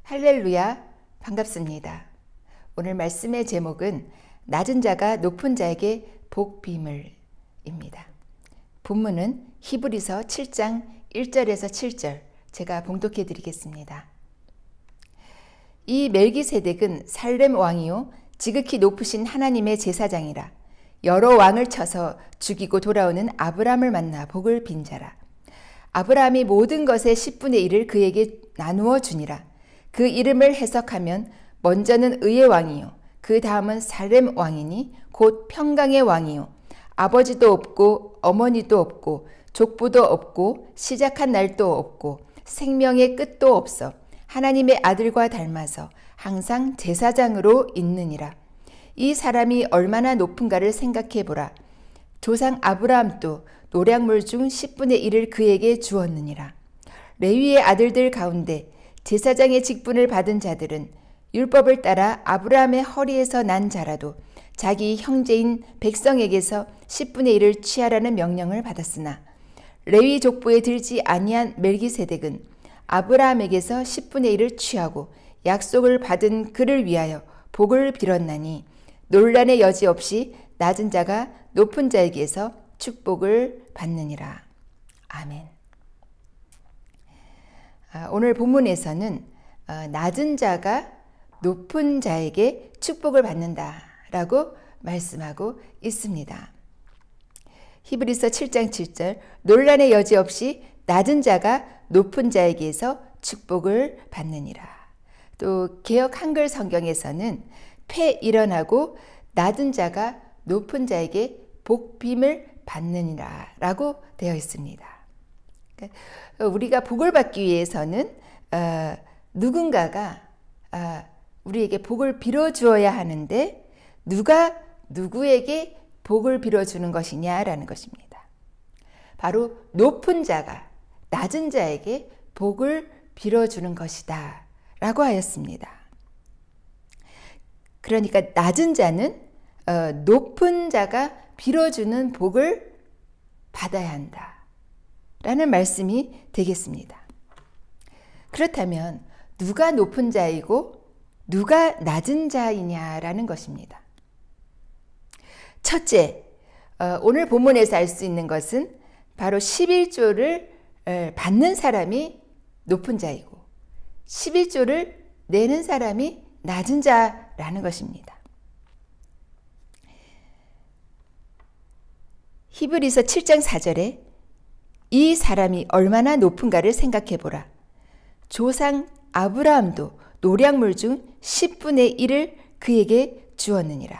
할렐루야, 반갑습니다. 오늘 말씀의 제목은 낮은 자가 높은 자에게 복 비밀입니다. 본문은 히브리서 7장 1절에서 7절 제가 봉독해 드리겠습니다. 이 멜기세덱은 살렘 왕이요 지극히 높으신 하나님의 제사장이라. 여러 왕을 쳐서 죽이고 돌아오는 아브람을 만나 복을 빈 자라. 아브라함이 모든 것의 10분의 1을 그에게 나누어 주니라. 그 이름을 해석하면 먼저는 의의 왕이요 그 다음은 살렘 왕이니 곧 평강의 왕이요 아버지도 없고 어머니도 없고 족부도 없고 시작한 날도 없고 생명의 끝도 없어 하나님의 아들과 닮아서 항상 제사장으로 있느니라. 이 사람이 얼마나 높은가를 생각해 보라. 조상 아브라함도 노량물 중 10분의 1을 그에게 주었느니라. 레위의 아들들 가운데 제사장의 직분을 받은 자들은 율법을 따라 아브라함의 허리에서 난 자라도 자기 형제인 백성에게서 10분의 1을 취하라는 명령을 받았으나 레위 족보에 들지 아니한 멜기세덱은 아브라함에게서 10분의 1을 취하고 약속을 받은 그를 위하여 복을 빌었나니 논란의 여지 없이 낮은 자가 높은 자에게서 축복을 받느니라. 아멘. 오늘 본문에서는 낮은 자가 높은 자에게 축복을 받는다라고 말씀하고 있습니다. 히브리서 7장 7절 논란의 여지 없이 낮은 자가 높은 자에게서 축복을 받느니라. 또 개역 한글 성경에서는 패 일어나고 낮은 자가 높은 자에게 복빔을 받느니라 라고 되어 있습니다. 우리가 복을 받기 위해서는 누군가가 우리에게 복을 빌어주어야 하는데 누가 누구에게 복을 빌어주는 것이냐라는 것입니다. 바로 높은 자가 낮은 자에게 복을 빌어주는 것이다 라고 하였습니다. 그러니까 낮은 자는 높은 자가 빌어주는 복을 받아야 한다 라는 말씀이 되겠습니다. 그렇다면 누가 높은 자이고 누가 낮은 자이냐라는 것입니다. 첫째, 오늘 본문에서 알 수 있는 것은 바로 11조를 받는 사람이 높은 자이고 11조를 내는 사람이 낮은 자라는 것입니다. 히브리서 7장 4절에 이 사람이 얼마나 높은가를 생각해 보라. 조상 아브라함도 노량물 중 10분의 1을 그에게 주었느니라.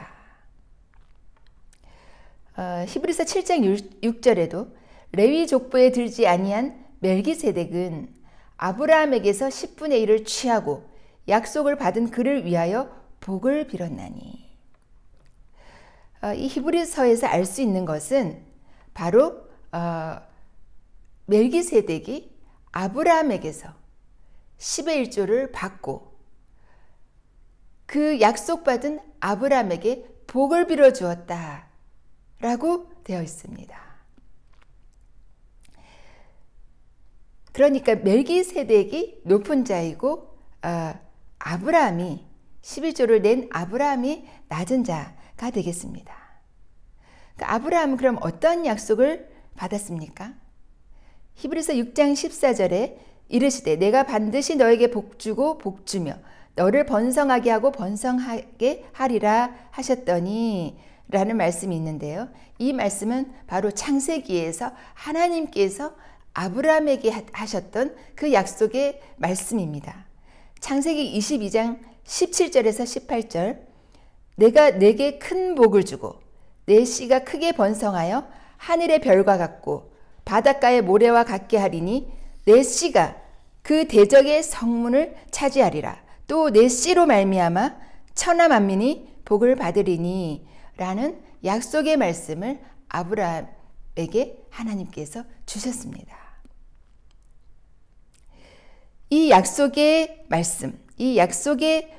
히브리서 7장 6절에도 레위 족보에 들지 아니한 멜기세덱은 아브라함에게서 10분의 1을 취하고 약속을 받은 그를 위하여 복을 빌었나니. 이 히브리서에서 알 수 있는 것은 바로 멜기세덱이 아브라함에게서 10의 1조를 받고 그 약속받은 아브라함에게 복을 빌어 주었다 라고 되어 있습니다. 그러니까 멜기세덱이 높은 자이고 아브라함이 11조를 낸 아브라함이 낮은 자가 되겠습니다. 그러니까 아브라함은 그럼 어떤 약속을 받았습니까? 히브리서 6장 14절에 이르시되 내가 반드시 너에게 복주고 복주며 너를 번성하게 하고 번성하게 하리라 하셨더니 라는 말씀이 있는데요. 이 말씀은 바로 창세기에서 하나님께서 아브라함에게 하셨던 그 약속의 말씀입니다. 창세기 22장 17절에서 18절 내가 내게 큰 복을 주고 내 씨가 크게 번성하여 하늘의 별과 같고 바닷가의 모래와 같게 하리니 내 씨가 그 대적의 성문을 차지하리라. 또 내 씨로 말미암아 천하 만민이 복을 받으리니 라는 약속의 말씀을 아브라함에게 하나님께서 주셨습니다. 이 약속의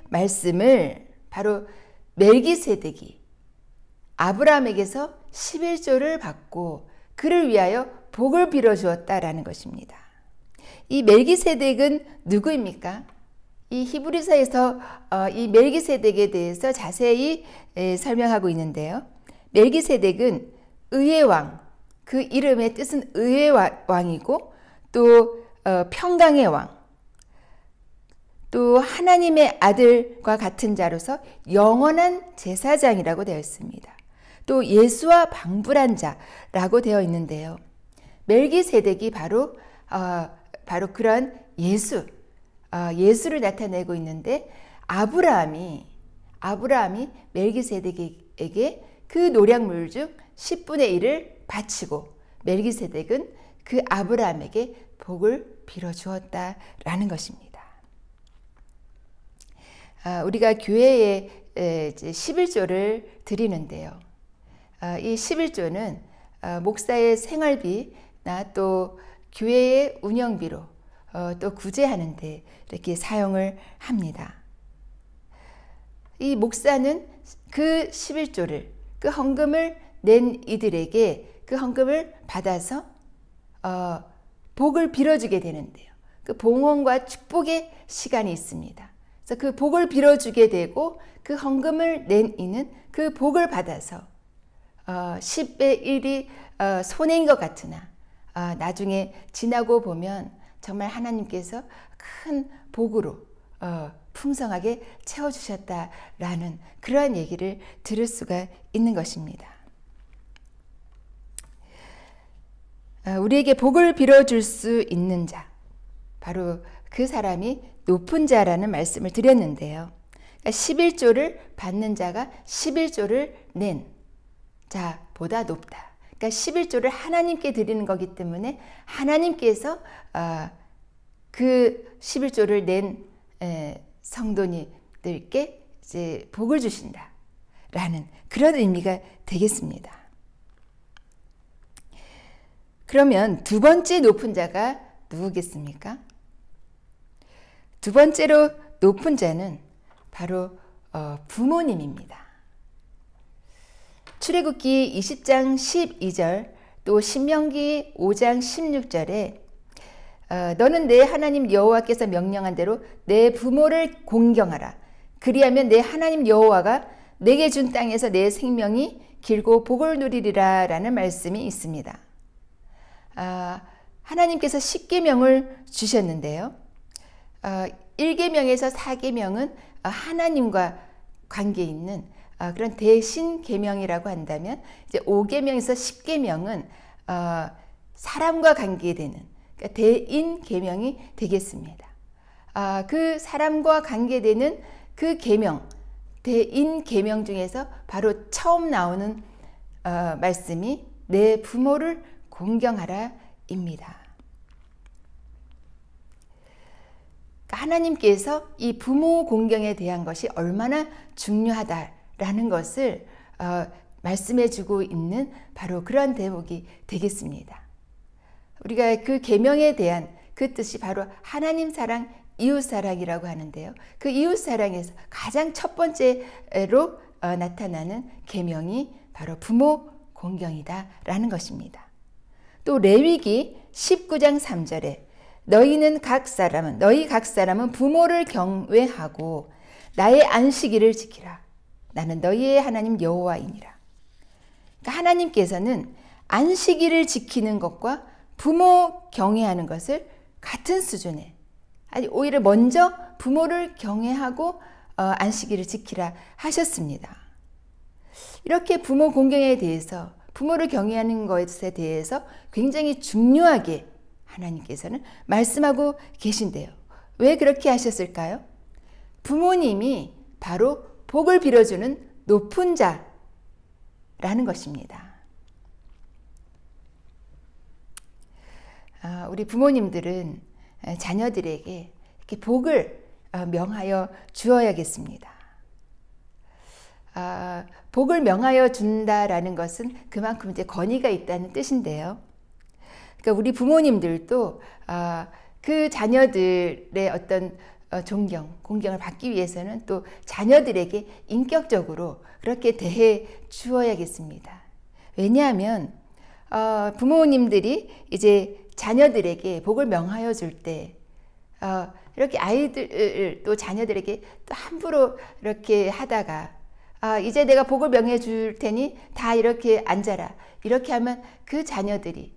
말씀을 바로 멜기세덱이 아브라함에게서 11조를 받고 그를 위하여 복을 빌어 주었다라는 것입니다. 이 멜기세덱은 누구입니까? 이 히브리서에서 이 멜기세덱에 대해서 자세히 설명하고 있는데요. 멜기세덱은 의의 왕, 그 이름의 뜻은 의의 왕이고 또 평강의 왕, 또 하나님의 아들과 같은 자로서 영원한 제사장이라고 되어 있습니다. 또 예수와 방불한 자라고 되어 있는데요. 멜기세덱이 바로 그런 예수를 나타내고 있는데 아브라함이 멜기세덱에게 그 노략물 중 10분의 1을 바치고 멜기세덱은 그 아브라함에게 복을 빌어 주었다라는 것입니다. 우리가 교회에 11조를 드리는데요. 이 11조는 목사의 생활비나 또 교회의 운영비로 또 구제하는데 이렇게 사용을 합니다. 이 목사는 그 11조를, 그 헌금을 낸 이들에게 그 헌금을 받아서 복을 빌어주게 되는데요. 그 봉헌과 축복의 시간이 있습니다. 그래서 그 복을 빌어주게 되고 그 헌금을 낸 이는 그 복을 받아서 10의 1이 손해인 것 같으나 나중에 지나고 보면 정말 하나님께서 큰 복으로 풍성하게 채워주셨다라는 그러한 얘기를 들을 수가 있는 것입니다. 우리에게 복을 빌어줄 수 있는 자, 바로 그 사람이 높은 자라는 말씀을 드렸는데요. 11조를 받는 자가 11조를 낸 자보다 높다. 그러니까 11조를 하나님께 드리는 거기 때문에 하나님께서 그 11조를 낸 성도님들께 이제 복을 주신다라는 그런 의미가 되겠습니다. 그러면 두 번째 높은 자가 누구겠습니까? 두 번째로 높은 자는 바로 부모님입니다. 출애굽기 20장 12절 또 신명기 5장 16절에 너는 내 하나님 여호와께서 명령한 대로 내 부모를 공경하라. 그리하면 내 하나님 여호와가 내게 준 땅에서 내 생명이 길고 복을 누리리라 라는 말씀이 있습니다. 하나님께서 10계명을 주셨는데요. 1계명에서 4계명은 하나님과 관계 있는 그런 대신 계명이라고 한다면 이제 5계명에서 10계명은 사람과 관계되는 그러니까 대인 계명이 되겠습니다. 그 사람과 관계되는 그 계명, 대인 계명 중에서 바로 처음 나오는 말씀이 내 부모를 공경하라입니다. 하나님께서 이 부모 공경에 대한 것이 얼마나 중요하다라는 것을 말씀해 주고 있는 바로 그런 대목이 되겠습니다. 우리가 그 계명에 대한 그 뜻이 바로 하나님 사랑, 이웃 사랑이라고 하는데요. 그 이웃 사랑에서 가장 첫 번째로 나타나는 계명이 바로 부모 공경이다라는 것입니다. 또 레위기 19장 3절에 너희 각 사람은 부모를 경외하고 나의 안식일을 지키라. 나는 너희의 하나님 여호와이니라. 그러니까 하나님께서는 안식일을 지키는 것과 부모 경외하는 것을 같은 수준에, 아니 오히려 먼저 부모를 경외하고 안식일을 지키라 하셨습니다. 이렇게 부모 공경에 대해서, 부모를 경외하는 것에 대해서 굉장히 중요하게 하나님께서는 말씀하고 계신데요. 왜 그렇게 하셨을까요? 부모님이 바로 복을 빌어주는 높은 자라는 것입니다. 우리 부모님들은 자녀들에게 이렇게 복을 명하여 주어야겠습니다. 복을 명하여 준다라는 것은 그만큼 이제 권위가 있다는 뜻인데요. 그러니까 우리 부모님들도 그 자녀들의 어떤 존경, 공경을 받기 위해서는 또 자녀들에게 인격적으로 그렇게 대해 주어야겠습니다. 왜냐하면 부모님들이 이제 자녀들에게 복을 명하여 줄 때 이렇게 아이들 또 자녀들에게 또 함부로 이렇게 하다가 이제 내가 복을 명해 줄 테니 다 이렇게 앉아라. 이렇게 하면 그 자녀들이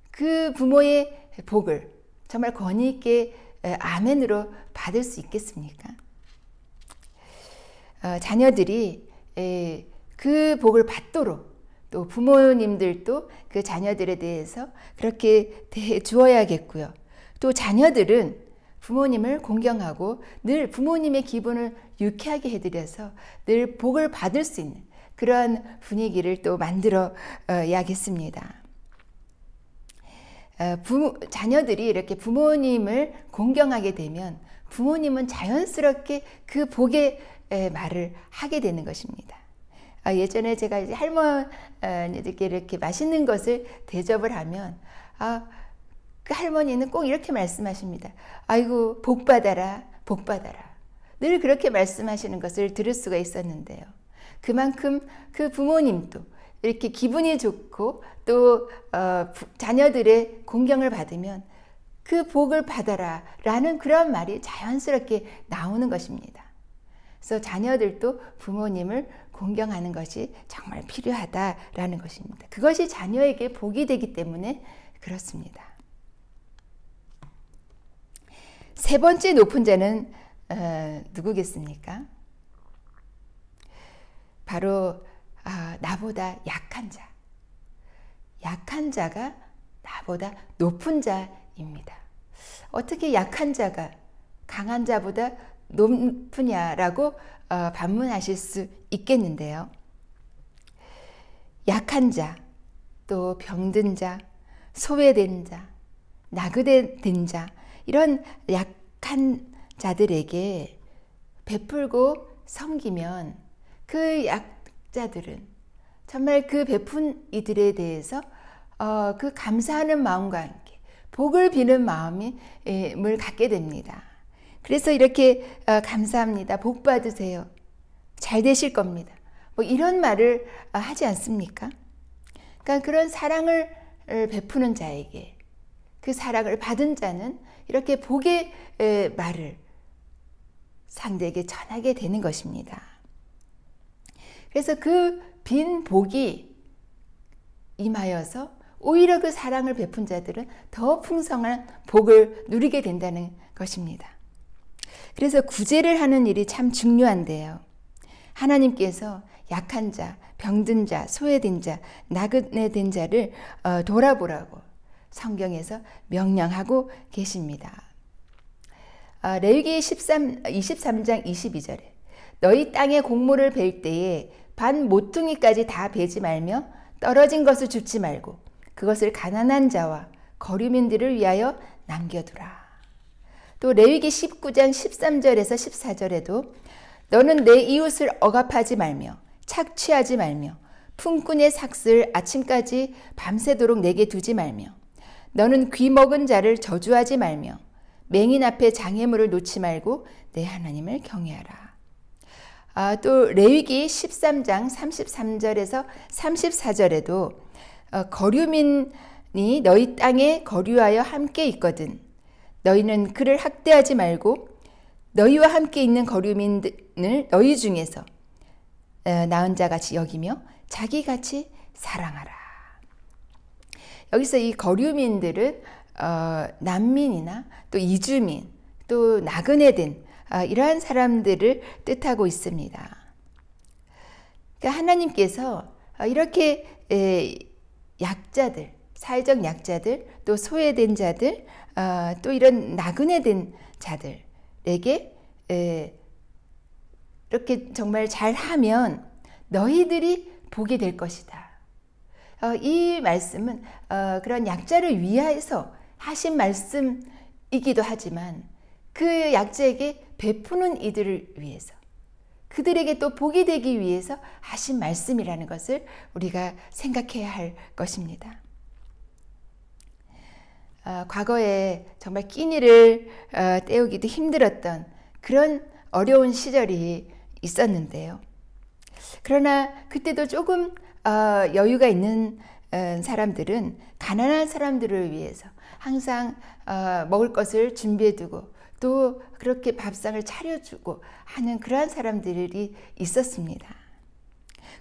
그 부모의 복을 정말 권위 있게 아멘으로 받을 수 있겠습니까? 자녀들이 그 복을 받도록 또 부모님들도 그 자녀들에 대해서 그렇게 대해 주어야겠고요. 또 자녀들은 부모님을 공경하고 늘 부모님의 기분을 유쾌하게 해드려서 늘 복을 받을 수 있는 그러한 분위기를 또 만들어야겠습니다. 자녀들이 이렇게 부모님을 공경하게 되면 부모님은 자연스럽게 그 복의 말을 하게 되는 것입니다. 예전에 제가 이제 할머니들께 이렇게 맛있는 것을 대접을 하면 그 할머니는 꼭 이렇게 말씀하십니다. 아이고 복 받아라, 복 받아라. 늘 그렇게 말씀하시는 것을 들을 수가 있었는데요. 그만큼 그 부모님도 이렇게 기분이 좋고 또 자녀들의 공경을 받으면 그 복을 받아라 라는 그런 말이 자연스럽게 나오는 것입니다. 그래서 자녀들도 부모님을 공경하는 것이 정말 필요하다라는 것입니다. 그것이 자녀에게 복이 되기 때문에 그렇습니다. 세 번째 높은 자는 누구겠습니까? 바로 나보다 약한 자. 약한 자가 나보다 높은 자입니다. 어떻게 약한 자가 강한 자보다 높으냐라고 반문하실 수 있겠는데요. 약한 자, 또 병든 자, 소외된 자, 나그네된 자, 이런 약한 자들에게 베풀고 섬기면 그 약자들은 정말 그 베푼 이들에 대해서 그 감사하는 마음과 함께 복을 비는 마음을 갖게 됩니다. 그래서 이렇게 감사합니다. 복 받으세요. 잘 되실 겁니다. 뭐 이런 말을 하지 않습니까? 그러니까 그런 사랑을 베푸는 자에게 그 사랑을 받은 자는 이렇게 복의 말을 상대에게 전하게 되는 것입니다. 그래서 그 빈 복이 임하여서 오히려 그 사랑을 베푼 자들은 더 풍성한 복을 누리게 된다는 것입니다. 그래서 구제를 하는 일이 참 중요한데요. 하나님께서 약한 자, 병든 자, 소외된 자, 나그네된 자를 돌아보라고 성경에서 명령하고 계십니다. 레위기 23장 22절에 너희 땅에 곡물을 벨 때에 반 모퉁이까지 다 베지 말며 떨어진 것을 줍지 말고 그것을 가난한 자와 거류민들을 위하여 남겨두라. 또 레위기 19장 13절에서 14절에도 너는 내 이웃을 억압하지 말며 착취하지 말며 품꾼의 삭슬 아침까지 밤새도록 내게 두지 말며 너는 귀 먹은 자를 저주하지 말며 맹인 앞에 장애물을 놓지 말고 내 하나님을 경외하라. 또 레위기 13장 33절에서 34절에도 거류민이 너희 땅에 거류하여 함께 있거든 너희는 그를 학대하지 말고 너희와 함께 있는 거류민을 너희 중에서 나은 자같이 여기며 자기같이 사랑하라. 여기서 이 거류민들은 난민이나 또 이주민 또 나그네된 이러한 사람들을 뜻하고 있습니다. 그러니까 하나님께서 이렇게 약자들, 사회적 약자들, 또 소외된 자들, 또 이런 나그네된 자들에게 이렇게 정말 잘하면 너희들이 복이 될 것이다. 이 말씀은 그런 약자를 위하여서 하신 말씀이기도 하지만 그 약자에게 베푸는 이들을 위해서 그들에게 또 복이 되기 위해서 하신 말씀이라는 것을 우리가 생각해야 할 것입니다. 과거에 정말 끼니를 때우기도 힘들었던 그런 어려운 시절이 있었는데요. 그러나 그때도 조금 여유가 있는 사람들은 가난한 사람들을 위해서 항상 먹을 것을 준비해 두고 또 그렇게 밥상을 차려주고 하는 그러한 사람들이 있었습니다.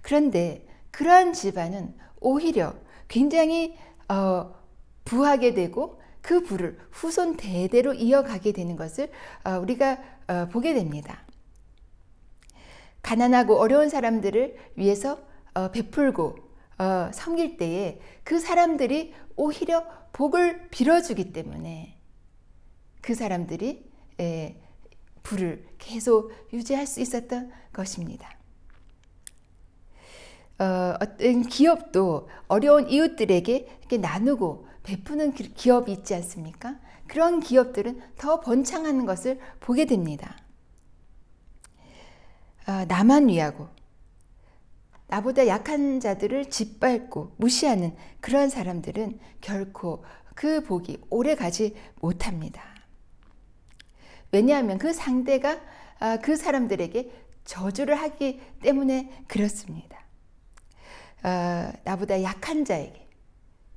그런데 그러한 집안은 오히려 굉장히 부하게 되고 그 부를 후손 대대로 이어가게 되는 것을 우리가 보게 됩니다. 가난하고 어려운 사람들을 위해서 베풀고 섬길 때에 그 사람들이 오히려 복을 빌어주기 때문에 그 사람들이 부를 계속 유지할 수 있었던 것입니다. 어떤 기업도 어려운 이웃들에게 이렇게 나누고 베푸는 기업이 있지 않습니까? 그런 기업들은 더 번창하는 것을 보게 됩니다. 나만 위하고 나보다 약한 자들을 짓밟고 무시하는 그런 사람들은 결코 그 복이 오래 가지 못합니다. 왜냐하면 그 상대가 그 사람들에게 저주를 하기 때문에 그렇습니다. 나보다 약한 자에게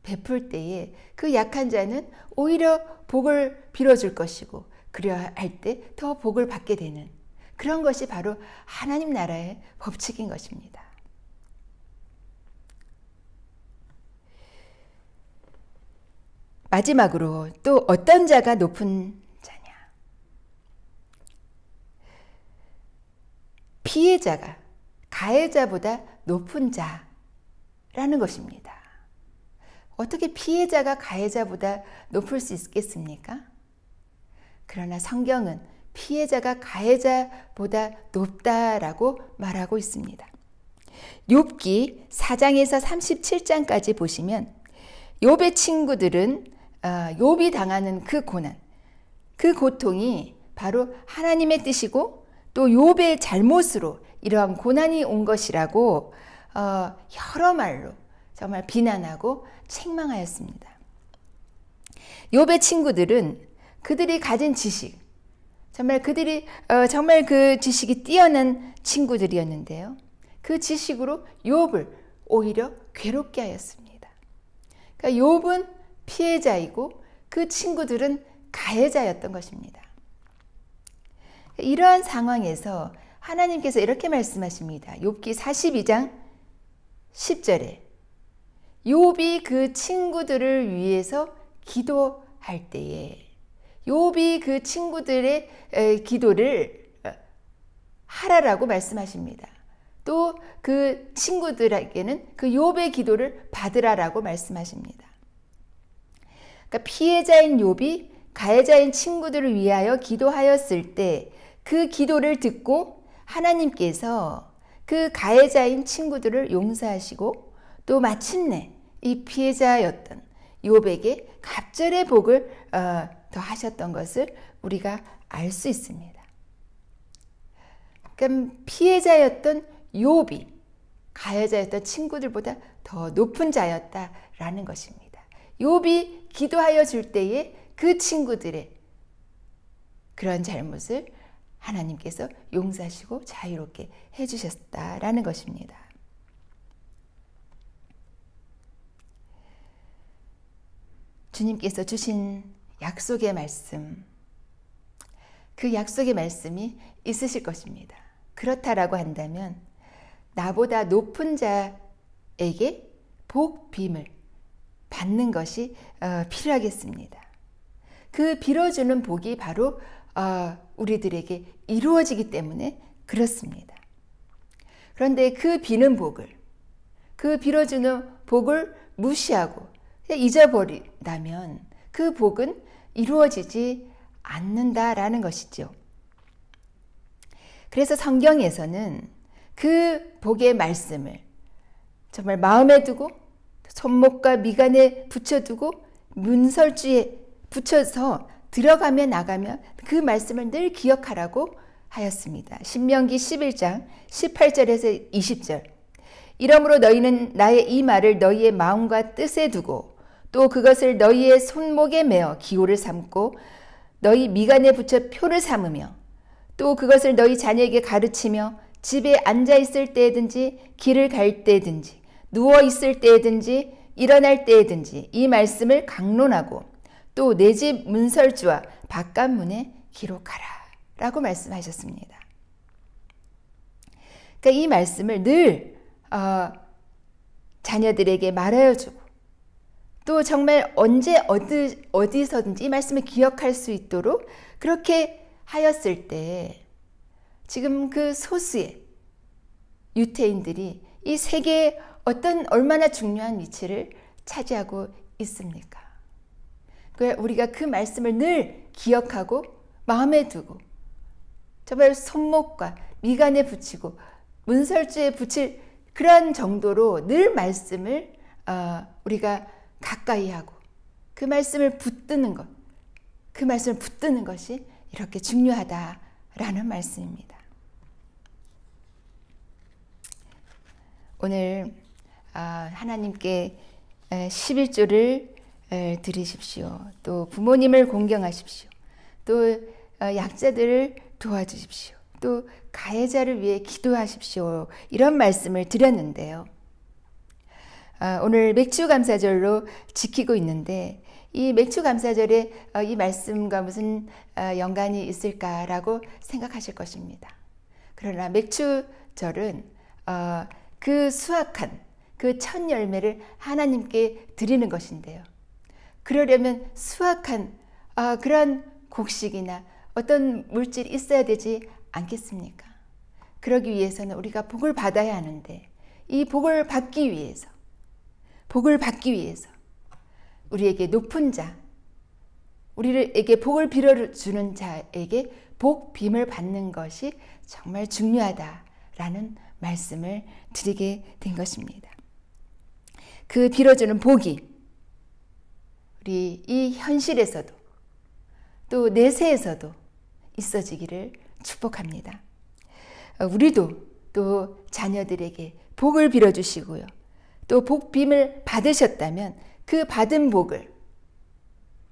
베풀 때에 그 약한 자는 오히려 복을 빌어줄 것이고 그래야 할 때 더 복을 받게 되는 그런 것이 바로 하나님 나라의 법칙인 것입니다. 마지막으로 또 어떤 자가 높은 자냐? 피해자가 가해자보다 높은 자라는 것입니다. 어떻게 피해자가 가해자보다 높을 수 있겠습니까? 그러나 성경은 피해자가 가해자보다 높다라고 말하고 있습니다. 욥기 4장에서 37장까지 보시면 욥의 친구들은 욥이 당하는 그 고난, 그 고통이 바로 하나님의 뜻이고 또 욥의 잘못으로 이러한 고난이 온 것이라고 여러 말로 정말 비난하고 책망하였습니다. 욥의 친구들은 그들이 가진 지식, 정말 그 지식이 뛰어난 친구들이었는데요. 그 지식으로 욥을 오히려 괴롭게 하였습니다. 그러니까 욥은 피해자이고 그 친구들은 가해자였던 것입니다. 이러한 상황에서 하나님께서 이렇게 말씀하십니다. 욥기 42장 10절에 욥이 그 친구들을 위해서 기도할 때에 욥이 그 친구들의 기도를 하라라고 말씀하십니다. 또 그 친구들에게는 그 욥의 기도를 받으라라고 말씀하십니다. 그러니까 피해자인 욥이 가해자인 친구들을 위하여 기도하였을 때 그 기도를 듣고 하나님께서 그 가해자인 친구들을 용서하시고 또 마침내 이 피해자였던 욥에게 갑절의 복을 더하셨던 것을 우리가 알 수 있습니다. 그러니까 피해자였던 욥이 가해자였던 친구들보다 더 높은 자였다라는 것입니다. 욥이 기도하여 줄 때에 그 친구들의 그런 잘못을 하나님께서 용서하시고 자유롭게 해주셨다라는 것입니다. 주님께서 주신 약속의 말씀, 그 약속의 말씀이 있으실 것입니다. 그렇다라고 한다면 나보다 높은 자에게 복, 빔을 받는 것이 필요하겠습니다. 그 빌어주는 복이 바로 우리들에게 이루어지기 때문에 그렇습니다. 그런데 그 비는 복을, 그 빌어주는 복을 무시하고 잊어버린다면 그 복은 이루어지지 않는다라는 것이죠. 그래서 성경에서는 그 복의 말씀을 정말 마음에 두고 손목과 미간에 붙여두고 문설주에 붙여서 들어가며 나가며 그 말씀을 늘 기억하라고 하였습니다. 신명기 11장 18절에서 20절. 이러므로 너희는 나의 이 말을 너희의 마음과 뜻에 두고 또 그것을 너희의 손목에 매어 기호를 삼고 너희 미간에 붙여 표를 삼으며 또 그것을 너희 자녀에게 가르치며 집에 앉아 있을 때든지 길을 갈 때든지 누워 있을 때든지 일어날 때든지 이 말씀을 강론하고 또 내 집 문설주와 바깥문에 기록하라 라고 말씀하셨습니다. 그러니까 이 말씀을 늘 자녀들에게 말하여주고 또 정말 언제 어디서든지 이 말씀을 기억할 수 있도록 그렇게 하였을 때 지금 그 소수의 유태인들이 이 세계에 얼마나 중요한 위치를 차지하고 있습니까? 우리가 그 말씀을 늘 기억하고 마음에 두고 정말 손목과 미간에 붙이고 문설주에 붙일 그런 정도로 늘 말씀을 우리가 가까이 하고 그 말씀을 붙드는 것, 그 말씀을 붙드는 것이 이렇게 중요하다라는 말씀입니다. 오늘 하나님께 11조를 드리십시오. 또 부모님을 공경하십시오. 또 약자들을 도와주십시오. 또 가해자를 위해 기도하십시오. 이런 말씀을 드렸는데요. 오늘 맥주감사절로 지키고 있는데 이 맥주감사절에 이 말씀과 무슨 연관이 있을까라고 생각하실 것입니다. 그러나 맥주절은 그 수확한 그 첫 열매를 하나님께 드리는 것인데요. 그러려면 수확한 그런 곡식이나 어떤 물질이 있어야 되지 않겠습니까? 그러기 위해서는 우리가 복을 받아야 하는데 이 복을 받기 위해서 우리에게 높은 자, 우리에게 복을 빌어주는 자에게 복 빔을 받는 것이 정말 중요하다라는 말씀을 드리게 된 것입니다. 그 빌어주는 복이 우리 이 현실에서도 또 내세에서도 있어지기를 축복합니다. 우리도 또 자녀들에게 복을 빌어주시고요. 또 복빔을 받으셨다면 그 받은 복을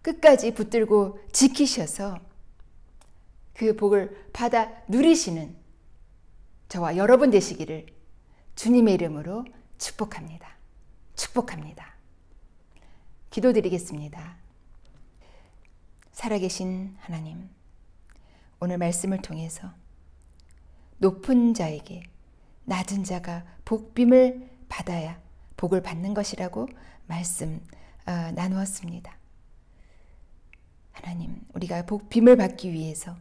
끝까지 붙들고 지키셔서 그 복을 받아 누리시는 저와 여러분 되시기를 주님의 이름으로 축복합니다. 축복합니다. 기도드리겠습니다. 살아계신 하나님, 오늘 말씀을 통해서 높은 자에게 낮은 자가 복빔을 받아야 복을 받는 것이라고 말씀 나누었습니다. 하나님, 우리가 복빔을 받기 위해서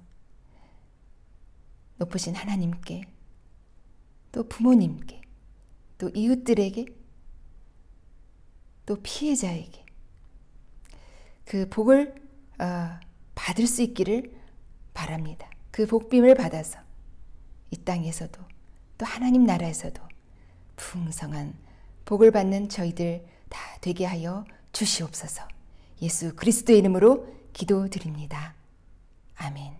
높으신 하나님께 또 부모님께 또 이웃들에게 또 피해자에게 그 복을 받을 수 있기를 바랍니다. 그 복빔을 받아서 이 땅에서도 또 하나님 나라에서도 풍성한 복을 받는 저희들 다 되게 하여 주시옵소서. 예수 그리스도의 이름으로 기도드립니다. 아멘.